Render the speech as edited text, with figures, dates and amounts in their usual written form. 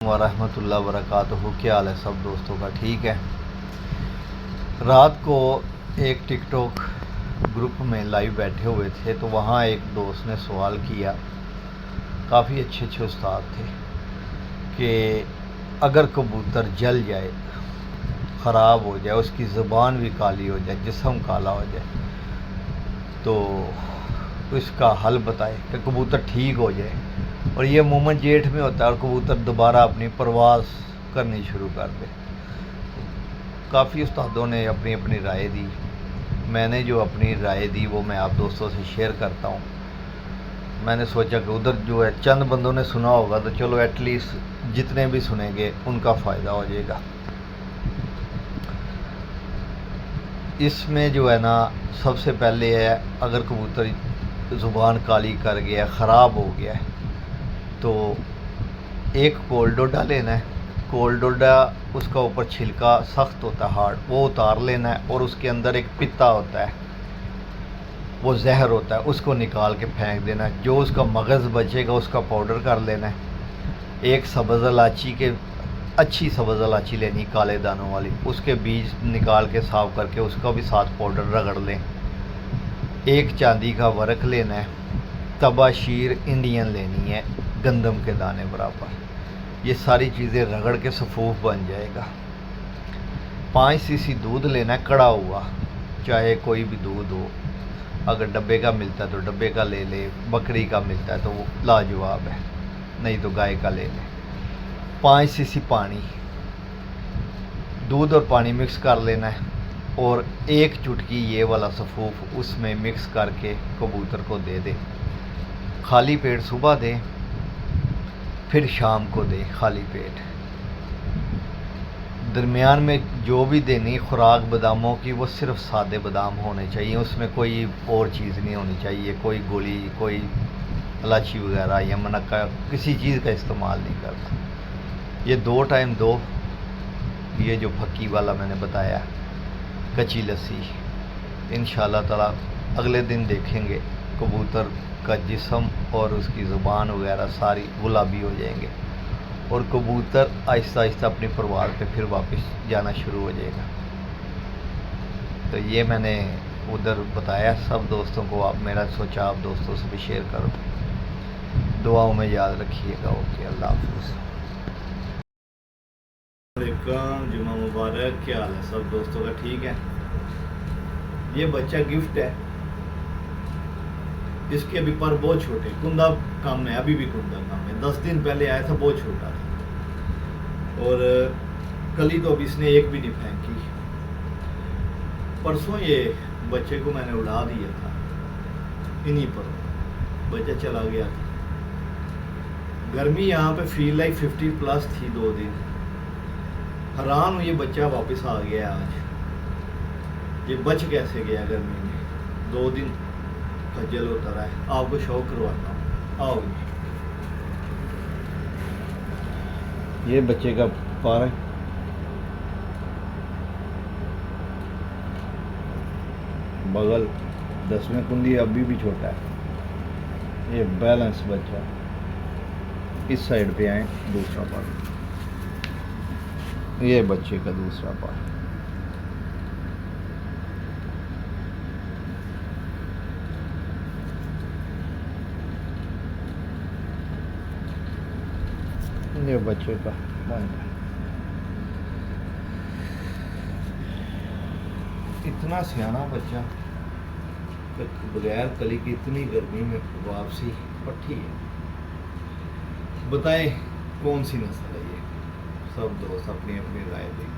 वरहमतुल्लाहि वबरकातुहू। क्या हाल है सब दोस्तों का? ठीक है। रात को एक टिकटॉक ग्रुप में लाइव बैठे हुए थे तो वहाँ एक दोस्त ने सवाल किया, काफ़ी अच्छे उस्ताद थे, कि अगर कबूतर जल जाए, ख़राब हो जाए, उसकी ज़ुबान भी काली हो जाए, जिस्म काला हो जाए, तो इसका हल बताए कि कबूतर ठीक हो जाए। और ये अमूमन जेठ में होता है और कबूतर दोबारा अपनी परवाज़ करनी शुरू कर दे। काफ़ी उस्तादों ने अपनी अपनी राय दी। मैंने जो अपनी राय दी वो मैं आप दोस्तों से शेयर करता हूँ। मैंने सोचा कि उधर जो है चंद बंदों ने सुना होगा तो चलो एटलीस्ट जितने भी सुनेंगे उनका फ़ायदा हो जाएगा। इसमें जो है ना, सबसे पहले है, अगर कबूतर ज़ुबान काली कर गया, ख़राब हो गया है, तो एक कोल्डोडा लेना है। कोल्डोडा, उसका ऊपर छिलका सख्त होता है, हार्ड, वो उतार लेना है और उसके अंदर एक पित्ता होता है, वो जहर होता है, उसको निकाल के फेंक देना है। जो उसका मगज़ बचेगा उसका पाउडर कर लेना है। एक सब्ज़ इलायची के, अच्छी सब्ज़ इलायची लेनी, काले दानों वाली, उसके बीज निकाल के साफ़ करके उसका भी साथ पाउडर रगड़ लें। एक चांदी का वर्क लेना है। तबाशीर इंडियन लेनी है, गंदम के दाने बराबर। ये सारी चीज़ें रगड़ के सफ़ूफ बन जाएगा। 5 सीसी दूध लेना है, कड़ा हुआ, चाहे कोई भी दूध हो। अगर डब्बे का मिलता है तो डब्बे का ले ले, बकरी का मिलता है तो वो लाजवाब है, नहीं तो गाय का ले ले। 5 सीसी पानी, दूध और पानी मिक्स कर लेना है और एक चुटकी ये वाला सफ़ूफ उसमें मिक्स करके कबूतर को दे दे। खाली पेट सुबह दे, फिर शाम को दे खाली पेट। दरमियान में जो भी देनी खुराक बादामों की, वो सिर्फ सादे बादाम होने चाहिए, उसमें कोई और चीज़ नहीं होनी चाहिए, कोई गोली, कोई इलायची वगैरह या मनक्का, किसी चीज़ का इस्तेमाल नहीं करता। ये 2 टाइम दो। ये जो फक्की वाला मैंने बताया, कच्ची लस्सी, इंशाल्लाह ताला अगले दिन देखेंगे कबूतर का जिस्म और उसकी ज़ुबान वगैरह सारी गुलाबी हो जाएंगे और कबूतर आहिस्ता आहिस्ता अपनी परवाज़ पे फिर वापस जाना शुरू हो जाएगा। तो ये मैंने उधर बताया सब दोस्तों को। आप मेरा सोचा आप दोस्तों से भी शेयर करो। दुआओं में याद रखिएगा। ओके, अल्लाह हाफ़िज़। जुम्मा मुबारक। क्या हाल है सब दोस्तों का? ठीक है। ये बच्चा गिफ्ट है, इसके अभी पर बहुत छोटे, कुंदा कम है, अभी भी कुंदा कम है। 10 दिन पहले आया था, बहुत छोटा था और कली तो अभी इसने एक भी नहीं फेंकी। परसों ये बच्चे को मैंने उड़ा दिया था, इन्हीं पर बच्चा चला गया था। गर्मी यहाँ पे फील लाइक 50+ थी 2 दिन। हैरान हूँ, ये बच्चा वापस आ गया आज। ये बच कैसे गया गर्मी में? 2 दिन खज्जल होता रहा है। आपको शौक करवाता हूँ, आओ। ये बच्चे का पार बगल 10वें कुंडी अभी भी छोटा है। ये बैलेंस बच्चा। इस साइड पे आए, दूसरा पार्ट, ये बच्चे का दूसरा पार्ट। ये बच्चे का बंद। इतना सियाना बच्चा, बगैर कली की इतनी गर्मी में वापसी पट्टी है। बताएं कौन सी नस्ल है ये? सब दोस्त अपनी अपनी राय दें।